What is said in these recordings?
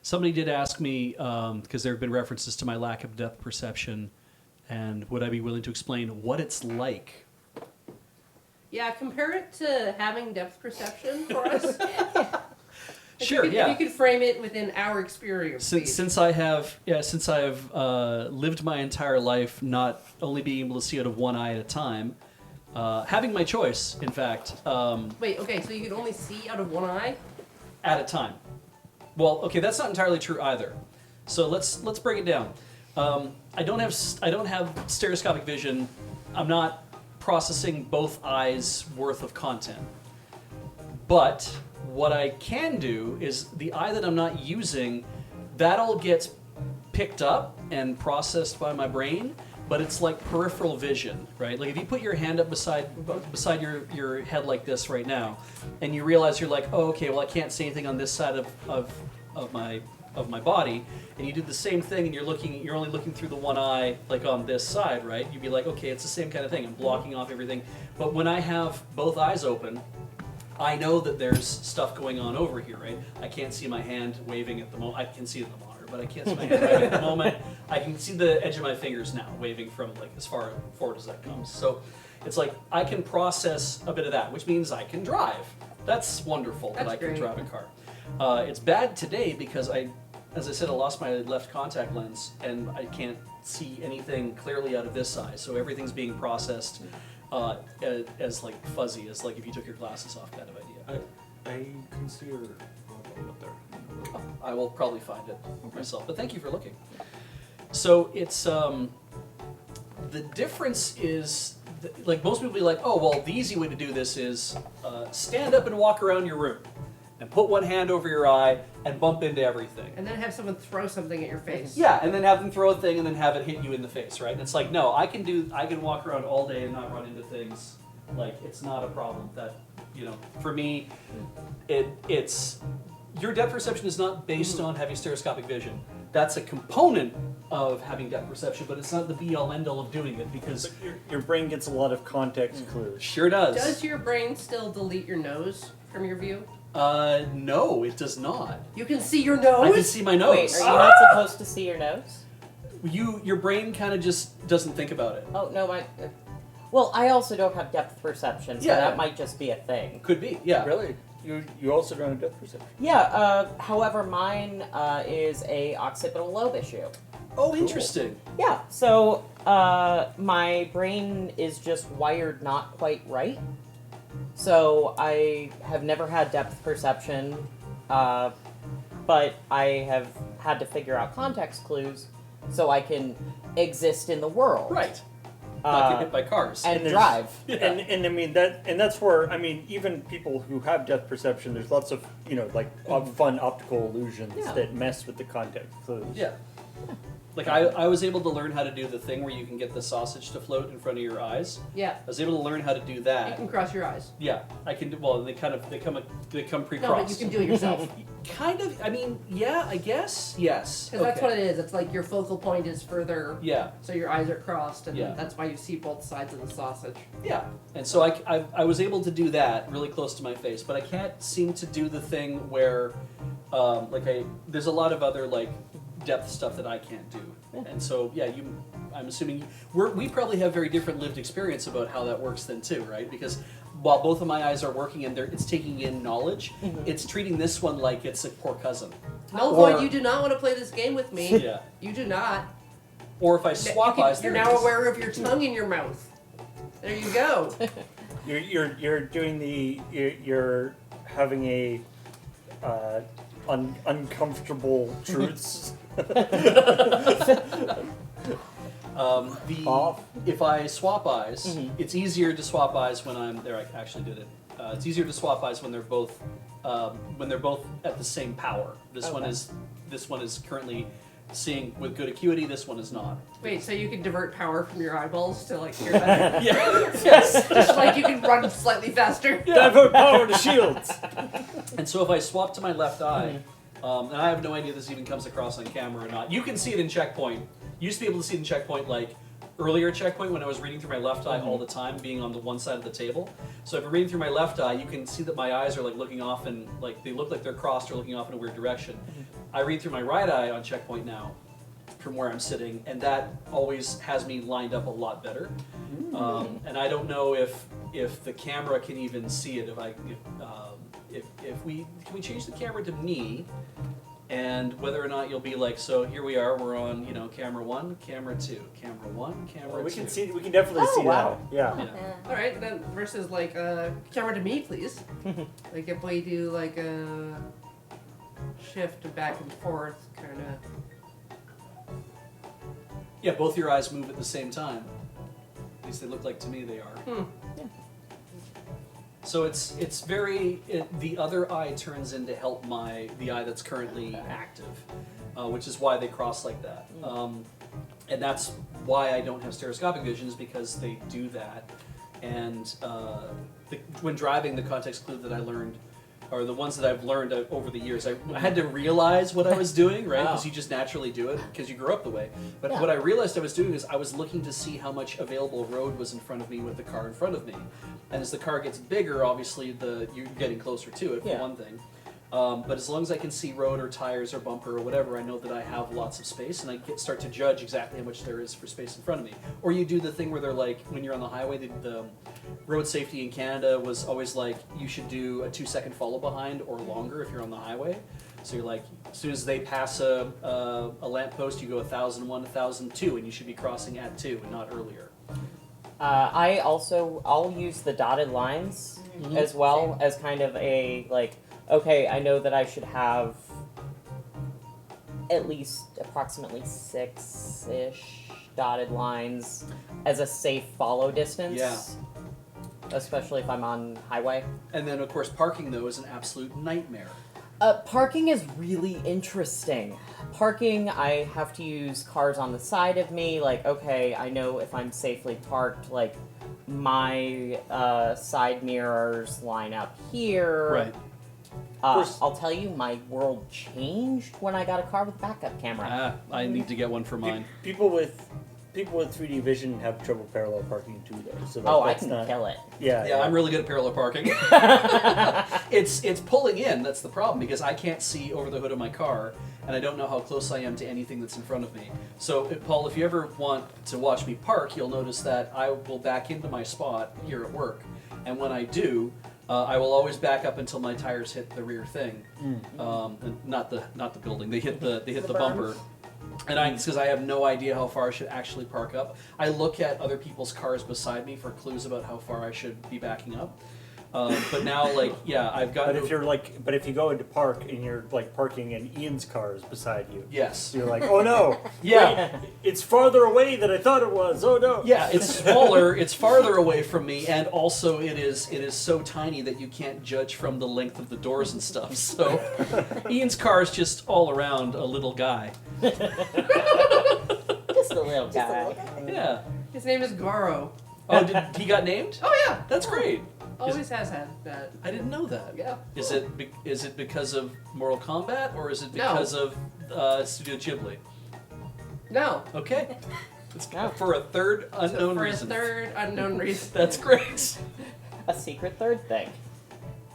Somebody did ask me, because there have been references to my lack of depth perception, and would I be willing to explain what it's like? Yeah, compare it to having depth perception for us. Sure, If you could frame it within our experience. Since I have lived my entire life not only being able to see out of one eye at a time, having my choice, in fact. Wait, okay, so you can only see out of one eye? At a time. Well, okay, that's not entirely true either. So let's break it down. I don't have stereoscopic vision. I'm not processing both eyes worth of content. But what I can do is the eye that I'm not using, that all gets picked up and processed by my brain, but it's like peripheral vision, right? Like if you put your hand up beside your head like this right now, and you realize you're like, oh, okay, well I can't see anything on this side of my body, and you do the same thing, and you're only looking through the one eye, like on this side, right? You'd be like, okay, it's the same kind of thing. I'm blocking off everything. But when I have both eyes open, I know that there's stuff going on over here, right? I can't see my hand waving at the moment. I can see it in the monitor, but I can't see my hand waving at the moment. I can see the edge of my fingers now waving from like as far forward as that comes. So it's like I can process a bit of that, which means I can drive. That's wonderful that I can drive a car. It's bad today because as I said, I lost my left contact lens and I can't see anything clearly out of this eye. So everything's being processed as like fuzzy, as like if you took your glasses off kind of idea. I can see your logo up there. Oh, I will probably find it myself, but thank you for looking. So it's the difference is like most people be like, oh well, the easy way to do this is stand up and walk around your room and put one hand over your eye and bump into everything. And then have someone throw something at your face. Yeah, and then have them throw a thing and then have it hit you in the face, right? And it's like, no, I can walk around all day and not run into things. Like, it's not a problem. That, for me, it's your depth perception is not based on having stereoscopic vision. That's a component of having depth perception, but it's not the be-all, end-all of doing it because your brain gets a lot of context clues. Sure does. Does your brain still delete your nose from your view? No, it does not. You can see your nose? I can see my nose. Wait, are you not supposed to see your nose? Your brain kind of just doesn't think about it. Oh, no, well, I also don't have depth perception, so that might just be a thing. Could be, yeah. Really? You also don't have depth perception? Yeah, however, mine is a occipital lobe issue. Oh, interesting. Yeah, so my brain is just wired not quite right. So I have never had depth perception, but I have had to figure out context clues so I can exist in the world. Right. Not get hit by cars. And drive. Yeah. And I mean that's where even people who have depth perception, there's lots of fun optical illusions that mess with the context clues. Yeah. Like I was able to learn how to do the thing where you can get the sausage to float in front of your eyes. Yeah. I was able to learn how to do that. You can cross your eyes. Yeah, I can do. Well, they come pre-crossed. No, but you can do it yourself. Kind of. I mean, yeah. I guess. Yes. Because that's what it is. It's like your focal point is further. Yeah. So your eyes are crossed, and Yeah. that's why you see both sides of the sausage. Yeah. And so I was able to do that really close to my face, but I can't seem to do the thing where, there's a lot of other depth stuff that I can't do. And so, yeah, I'm assuming we probably have very different lived experience about how that works then too, right? Because while both of my eyes are working and it's taking in knowledge, it's treating this one like it's a poor cousin. No, Lloyd, you do not want to play this game with me. Yeah. You do not. Or if I swap eyes, you're now aware of your tongue in your mouth. There you go. You're doing you're having a uncomfortable truths. If I swap eyes, it's easier to swap eyes when I'm there. I actually did it. It's easier to swap eyes when they're both at the same power. This one is currently seeing with good acuity. This one is not. Wait, so you can divert power from your eyeballs to hear better? Yeah. Yes. Just like you can run slightly faster. Yeah. Divert power to shields. And so if I swap to my left eye, and I have no idea if this even comes across on camera or not. You can see it in Checkpoint. You used to be able to see it in Checkpoint earlier Checkpoint when I was reading through my left eye all the time, being on the one side of the table. So if I'm reading through my left eye, you can see that my eyes are looking off and they look like they're crossed or looking off in a weird direction. I read through my right eye on checkpoint now from where I'm sitting, and that always has me lined up a lot better. And I don't know if the camera can even see it. If we change the camera to me, and whether or not you'll be like, so here we are, we're on, you know, camera 1, camera 2, camera 1, camera 2. We can see. We can definitely see wow. that. Yeah. Yeah. All right, then versus like camera to me, please. Like if we do like a shift back and forth, kind of. Yeah, both your eyes move at the same time. At least they look like to me they are. So it's very, the other eye turns in to help the eye that's currently active, which is why they cross like that. And that's why I don't have stereoscopic vision, is because they do that. And when driving, the context clue that I learned, or the ones that I've learned over the years, I had to realize what I was doing, right? Because you just naturally do it because you grew up the way. But what I realized I was doing is I was looking to see how much available road was in front of me with the car in front of me. And as the car gets bigger, obviously you're getting closer to it, for one thing. But as long as I can see road or tires or bumper or whatever, I know that I have lots of space, and I start to judge exactly how much there is for space in front of me. Or you do the thing where they're like, when you're on the highway, the road safety in Canada was always like, you should do a 2-second follow behind or longer if you're on the highway. So you're like, as soon as they pass a lamppost, you go 1,001, 1,002, and you should be crossing at 2 and not earlier. I'll use the dotted lines as well as kind of a, like, okay, I know that I should have at least approximately 6-ish dotted lines as a safe follow distance. Yeah. Especially if I'm on highway. And then, of course, parking, though, is an absolute nightmare. Parking is really interesting. Parking, I have to use cars on the side of me. Like, okay, I know if I'm safely parked, like, my side mirrors line up here. Right. I'll tell you, my world changed when I got a car with a backup camera. I need to get one for mine. People with 3D vision have trouble parallel parking too, though. So I that's can not, kill it. Yeah, I'm really good at parallel parking. It's pulling in, that's the problem, because I can't see over the hood of my car, and I don't know how close I am to anything that's in front of me. So, Paul, if you ever want to watch me park, you'll notice that I will back into my spot here at work, and when I do, I will always back up until my tires hit the rear thing, and not the building. They hit the bumper. And because I have no idea how far I should actually park up. I look at other people's cars beside me for clues about how far I should be backing up. But now, like, yeah, I've got. But if you go into park and you're like parking and Ian's car is beside you, Yes. you're like, oh no, Yeah. wait, it's farther away than I thought it was. Oh no. Yeah, it's smaller, it's farther away from me, and also it is so tiny that you can't judge from the length of the doors and stuff. So Ian's car is just all around a little guy. Just a little guy. Yeah. His name is Goro. Oh, he got named? Oh yeah, That's great. always has had that. I didn't know that. Yeah. Is it because of Mortal Kombat, or is it No. because of Studio Ghibli? No. Okay. It's No. for a third unknown For reason. a third unknown reason. That's great. A secret third thing.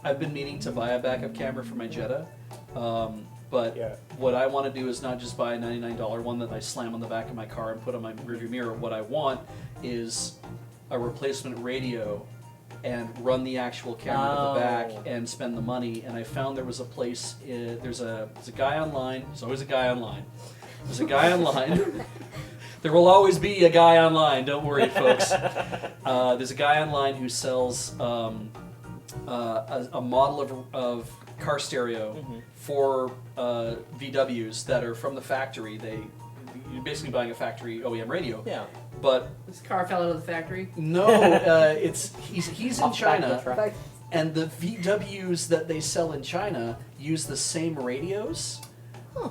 I've been meaning to buy a backup camera for my Jetta, but Yeah. what I want to do is not just buy a $99 one that I slam on the back of my car and put on my rearview mirror. What I want is a replacement radio and run the actual camera to the back and spend the money. And I found there was a place, there's a guy online, there's always a guy online. There's a guy online. There will always be a guy online, don't worry, folks. There's a guy online who sells a model of car stereo for VWs that are from the factory. You're basically buying a factory OEM radio. Yeah. But This car fell out of the factory. no, he's in Off the back of the China, truck. and the VWs that they sell in China use the same radios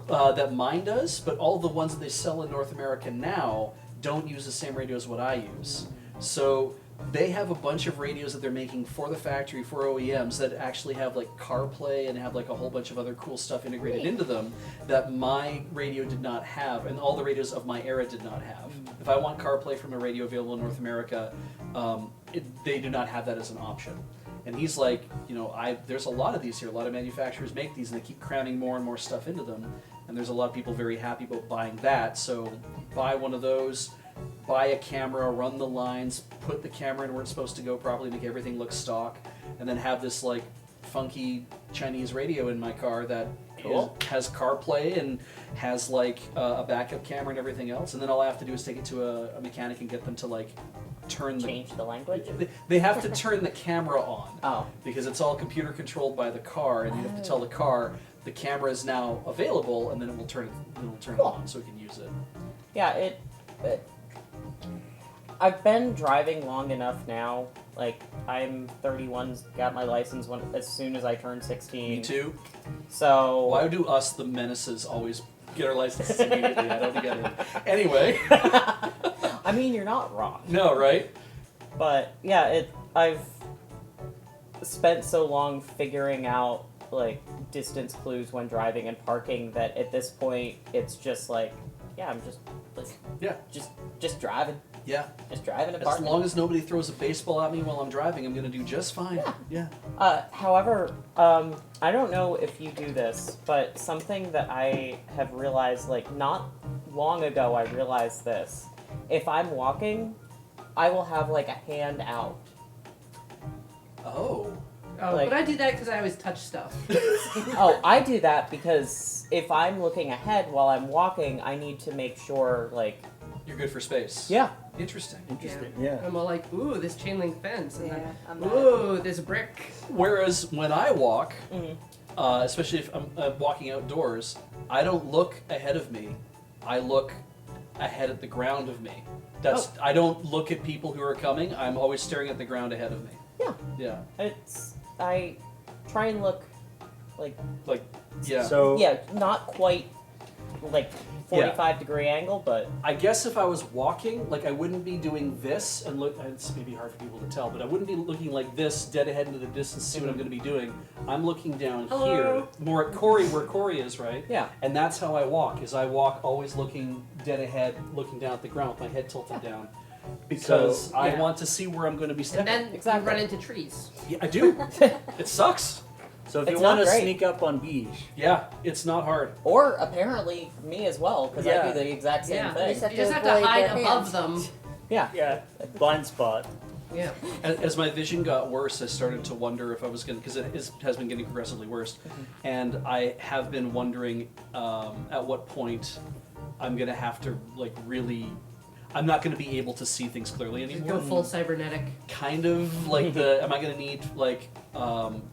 that mine does, but all the ones that they sell in North America now don't use the same radios what I use. So they have a bunch of radios that they're making for the factory for OEMs that actually have like CarPlay and have like a whole bunch of other cool stuff integrated into them that my radio did not have, and all the radios of my era did not have. If I want CarPlay from a radio available in North America, they do not have that as an option. And he's like, there's a lot of these here. A lot of manufacturers make these, and they keep cramming more and more stuff into them. and there's a lot of people very happy about buying that. So buy one of those, buy a camera, run the lines, put the camera in where it's supposed to go properly, make everything look stock, and then have this like funky Chinese radio in my car that has CarPlay and has like a backup camera and everything else. And then all I have to do is take it to a mechanic and get them to like Change the language. They have to turn the camera on. Oh. Because it's all computer controlled by the car, and you have to tell the car the camera is now available, and then it will turn it on so we can use it. Yeah, it I've been driving long enough now. Like, I'm 31, got my license as soon as I turned 16. Me too. So Why do us, the menaces, always get our licenses immediately? I don't get it. Anyway. I mean, you're not wrong. No, right? But yeah, I've spent so long figuring out like distance clues when driving and parking that at this point it's just like, yeah, I'm just like, Yeah. just driving. Yeah. Just driving and As parking. long as nobody throws a baseball at me while I'm driving, I'm gonna do just fine. Yeah. However, I don't know if you do this, but something that I have realized, like not long ago, I realized this. If I'm walking, I will have like a hand out. Oh. Oh, Like- but I do that because I always touch stuff. Oh, I do that because if I'm looking ahead while I'm walking, I need to make sure, like, You're good for space. yeah. Interesting. Interesting. Yeah. I'm all like, ooh, this chain link fence, and Yeah, I'm then, not. ooh, this brick. Whereas when I walk, Mhm. especially if I'm walking outdoors, I don't look ahead of me. I look ahead at the ground of me. I don't look at people who are coming. I'm always staring at the ground ahead of me. Yeah. Yeah. I try and look, like, Yeah. So yeah, not quite, like, 45-degree angle, but I guess if I was walking, like I wouldn't be doing this and look. It's maybe hard for people to tell, but I wouldn't be looking like this, dead ahead into the distance, to see what I'm going to be doing. I'm looking down Hello. here, more at Corey, where Corey is, right? yeah. And that's how I walk. Is I walk always looking dead ahead, looking down at the ground with my head tilted down, because I yeah. want to see where I'm going to be And stepping. then Exactly. you run into trees. Yeah, I do. It sucks. So if It's you not want to great. sneak up on beach, Yeah, it's not hard. Or apparently me as well, because I Yeah. do the exact same Yeah, thing. just have you just to have to avoid hide their above hands. them. Yeah. yeah, blind spot. Yeah. As my vision got worse, I started to wonder if I was going to, because has been getting progressively worse, and I have been wondering at what point I'm going to have to like really. I'm not going to be able to see things clearly Just anymore. go full cybernetic. Kind of like am I going to need like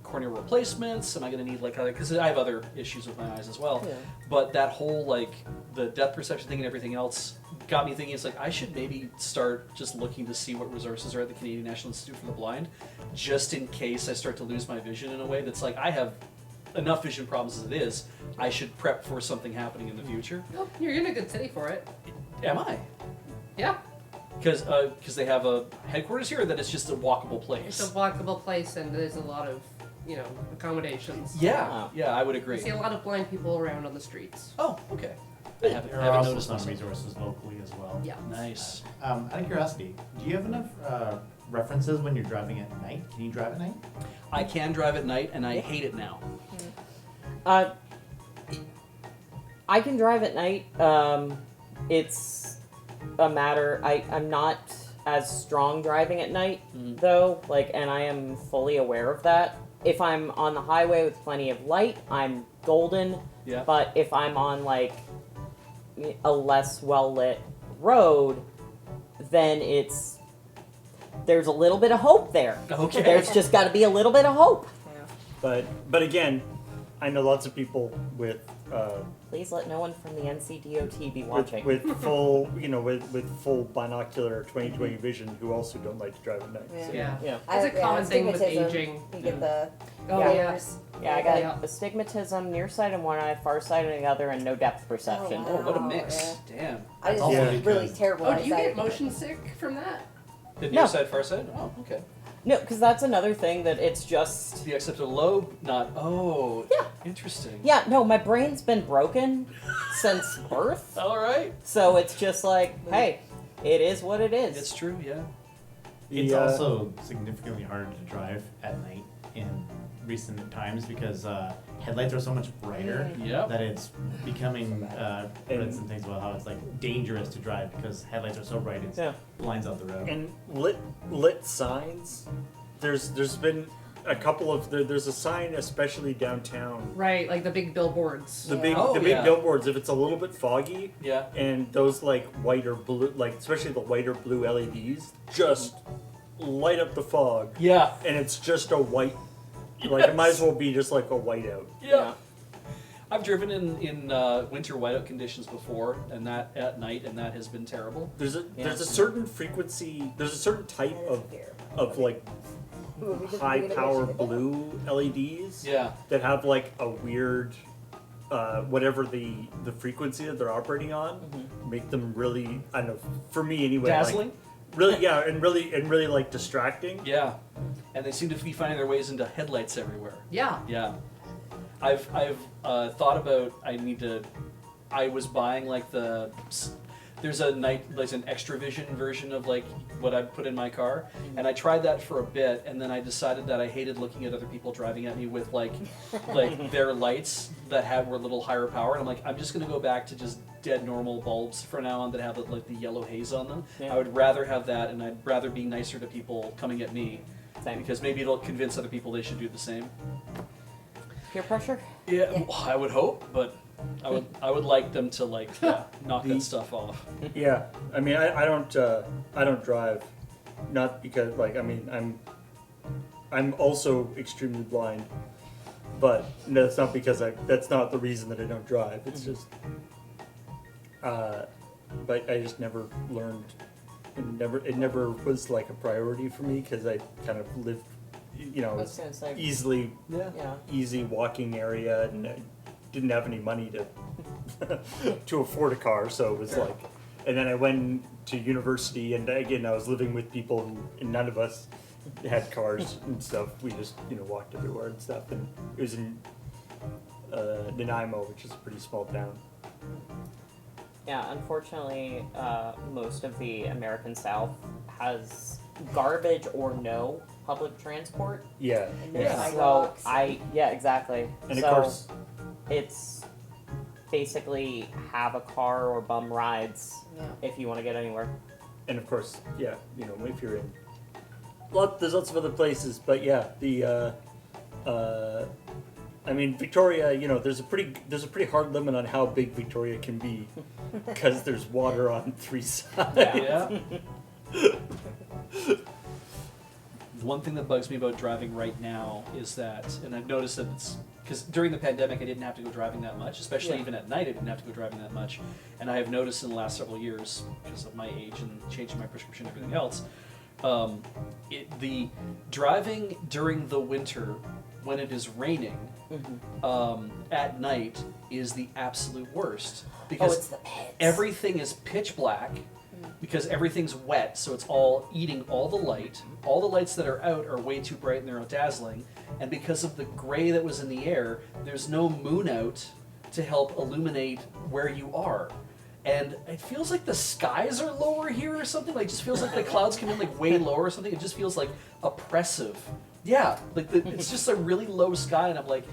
corneal replacements? Am I going to need like other, because I have other issues with my eyes as well. Yeah. But that whole like the depth perception thing and everything else got me thinking. It's like I should maybe start just looking to see what resources are at the Canadian National Institute for the Blind, just in case I start to lose my vision in a way that's like I have enough vision problems as it is. I should prep for something happening in the future. Oh, you're in a good city for it. Am I? Yeah. Because they have a headquarters here, or that it's just a walkable place. It's a walkable place, and there's a lot of, accommodations. Yeah, yeah, I would I agree. see a lot of blind people around on the streets. Oh, okay. I haven't, There I are haven't also noticed some myself. resources locally as well. Yeah. Nice. Out of curiosity, do you have enough references when you're driving at night? Can you drive at night? I can drive at night, and I hate it now. I can drive at night. It's a matter. I'm not as strong driving at night though. Like, and I am fully aware of that. If I'm on the highway with plenty of light, I'm golden. Yeah. But if I'm on like a less well lit road, then there's a little bit of hope there. Okay. There's just got to be a little bit of hope. But again, I know lots of people with Please let no one from the NCDOT be watching. with full with full binocular 20/20 vision who also don't like to drive at night. Yeah. So- Yeah. Yeah. It's a common thing with astigmatism. aging. You get the Oh, Yeah. yeah. hairs. Yeah, I got Yeah. astigmatism, nearsighted in one eye, farsighted in the other, and no depth perception. Oh, Oh, what a Wow, mix. Damn. I just also have really because- terrible Oh, do you eyesight. get motion sick from that? The No. near side, far side? Oh, okay. No, because that's another thing that it's just. The occipital lobe, not. Oh. Yeah. Interesting. Yeah, no, my brain's been broken since birth, All right. so it's just like, hey, it is what it is. It's true, yeah. It's The, also significantly harder to drive at night in recent times because headlights are so much brighter Yep. that it's becoming read some things about how it's like dangerous to drive because headlights are so bright it blinds out the road. And lit signs. There's been a couple of there's a sign especially downtown. Right, like the big billboards. The big Oh, the big yeah. billboards. If it's a little bit foggy, Yeah. and those like white or blue, like especially the white or blue LEDs, just light up the fog, Yeah. and it's just a white. Like it might as well be just like a whiteout. Yeah. I've driven in winter whiteout conditions before, and that at night, and that has been terrible. There's a certain frequency. There's a certain type of like high power blue LEDs Yeah. that have like a weird whatever the frequency that they're operating on make them really, I don't know, for me anyway, Dazzling. like, really and really like distracting. Yeah. And they seem to be finding their ways into headlights everywhere. Yeah. Yeah. I've thought about I was buying like there's an extra vision version of like what I put in my car, and I tried that for a bit, and then I decided that I hated looking at other people driving at me with like their lights that were a little higher power, and I'm like, I'm just gonna go back to just dead normal bulbs for now on that have like the yellow haze on them. Yeah. I would rather have that, and I'd rather be nicer to people coming at me, Same. because maybe it'll convince other people they should do the same. Peer pressure? Yeah, well, I would hope, but I would like them to like knock that stuff off. Yeah, I mean, I don't drive, not because like I mean I'm also extremely blind, but that's not because that's not the reason that I don't drive. It's just, but I just never learned. It never was like a priority for me because I kind of lived, you know, I was gonna say, easily yeah. easy walking area, and I didn't have any money to to afford a car, so it was like. And then I went to university, and again I was living with people who, and none of us had cars and stuff. We just walked everywhere and stuff, and it was in Nanaimo, which is a pretty small town. Yeah, unfortunately, most of the American South has garbage or no public transport. Yeah, And no Yeah. So sidewalks. exactly. and so of course, it's basically have a car or bum rides Yeah. if you want to get anywhere. and of course, yeah, if you're in, there's lots of other places, but yeah, I mean, Victoria, there's a pretty hard limit on how big Victoria can be, because there's water on 3 sides. Yeah. One thing that bugs me about driving right now is that, and I've noticed that it's because during the pandemic I didn't have to go driving that much, especially even at night I didn't have to go driving that much, and I have noticed in the last several years because of my age and changing my prescription and everything else, the driving during the winter when it is raining at night is the absolute worst because it's the pits. everything is pitch black because everything's wet, so it's all eating all the light. All the lights that are out are way too bright and they're dazzling, and because of the gray that was in the air, there's no moon out to help illuminate where you are. And it feels like the skies are lower here or something. Like, it just feels like the clouds come in like way lower or something. It just feels like oppressive. Yeah, like it's just a really low sky, and I'm like,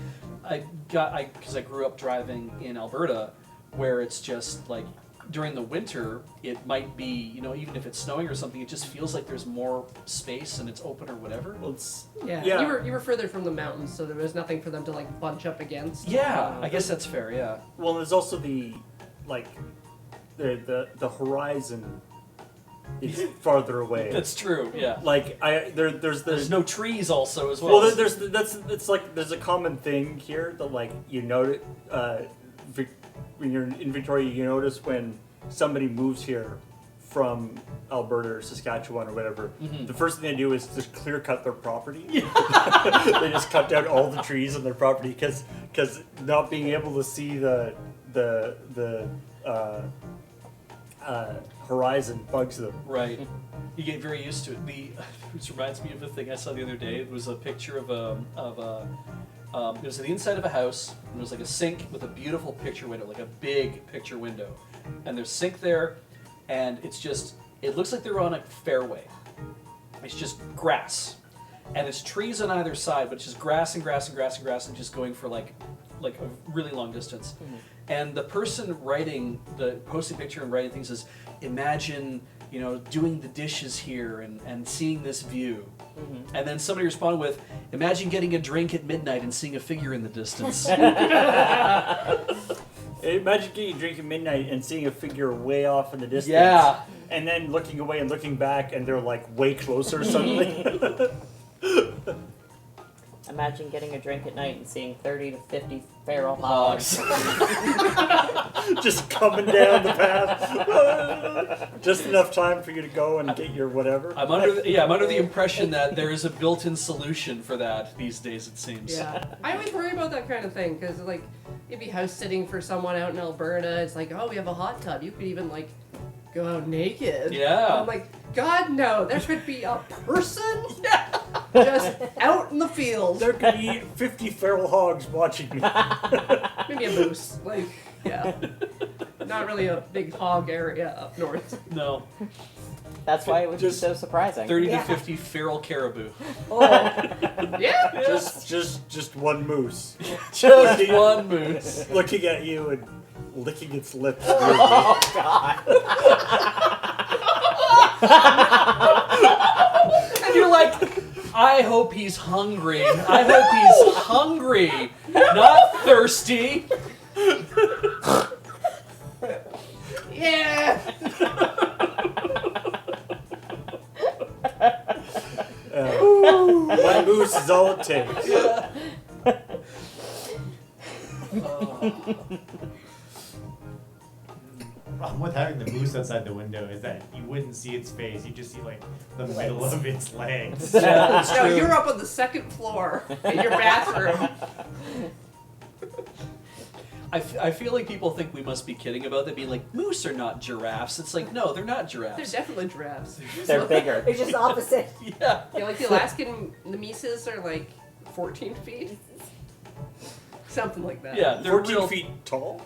because I grew up driving in Alberta, where it's just like during the winter, it might be, even if it's snowing or something, it just feels like there's more space and it's open or whatever. Well, it's Yeah. Yeah. You were further from the mountains, so there was nothing for them to like bunch up against. Yeah, I guess that's fair. Yeah. Well, there's also the horizon is farther away. That's true. Yeah. Like there's no trees also as well. well it's like there's a common thing here that like you notice when you're in Victoria, you notice when somebody moves here from Alberta or Saskatchewan or whatever, the first thing they do is just clear cut their property. They just cut down all the trees on their property because not being able to see the horizon bugs them. Right. You get very used to it. Which reminds me of a thing I saw the other day. It was a picture of it was the inside of a house, and it was like a sink with a beautiful picture window, like a big picture window. And there's sink there, and it looks like they're on a fairway. It's just grass. and it's trees on either side, but it's just grass and grass and grass and grass, and just going for like a really long distance. And the person posting picture and writing things is, imagine, you know, doing the dishes here and seeing this view. And then somebody responded with, imagine getting a drink at midnight and seeing a figure in the distance. Imagine getting a drink at midnight and seeing a figure way off in the distance. Yeah. And then looking away and looking back, and they're like way closer suddenly. Imagine getting a drink at night and seeing 30 to 50 feral hogs. Just coming down the path. Just enough time for you to go and get your whatever. I'm under the impression that there is a built-in solution for that these days, it seems. Yeah, I always worry about that kind of thing because, like, you'd be house sitting for someone out in Alberta. It's like, oh, we have a hot tub. You could even like go out naked. Yeah. I'm like, God, no. There could be a person just out in the field. There could be 50 feral hogs watching me. Maybe a moose. Like, yeah. Not really a big hog area up north. No. That's why it was Just so surprising. 30 to 50 feral caribou. Oh, Yeah. Just one moose. Just one moose. Looking at you and licking its lips. oh God. And you're like, I hope he's hungry. I hope he's hungry, not thirsty. Yeah. One moose is all it takes. Problem with having the moose outside the window is that you wouldn't see its face. You just see like the middle of its legs. Yeah, that's No, true. you're up on the second floor in your bathroom. I feel like people think we must be kidding about that, being like, moose are not giraffes. It's like, no, they're not They're giraffes. definitely giraffes. They're bigger. It's just opposite. Yeah. Yeah, like the Alaskan Nemesis are like 14 feet. Something like that. Yeah, they're 14 real. feet tall?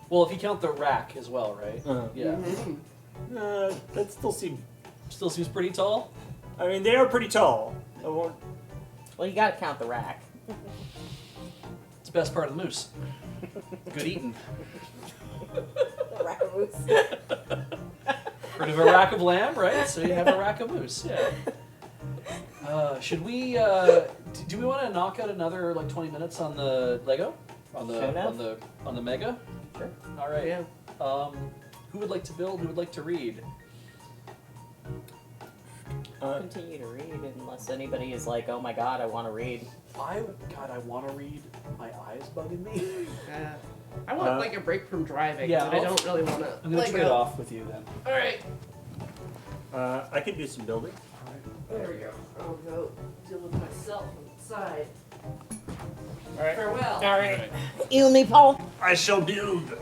Well, if you count the rack as well, right? Yeah. Mhm. That still seems... Still seems pretty tall. I mean, they are pretty tall. I won't... Well, you gotta count the rack. It's the best part of the moose. Good eating. The rackaroos. Heard of a rack of lamb, right? So you have a rack of moose. Yeah. Should we? Do we want to knock out another like 20 minutes on the Lego? On Sure the enough. on the Mega? Sure. All right. Yeah. Who would like to build? Who would like to read? Continue to read unless anybody is like, oh my God, I want to read. I want to read. My eyes bugging me. I want like a break from driving, yeah, but I I'll- don't really want to. I'm gonna trade off with you then. All right. I can do some building. There we go. I'll go deal with myself inside. Alright. Farewell. All right. You and me, Paul. I shall build.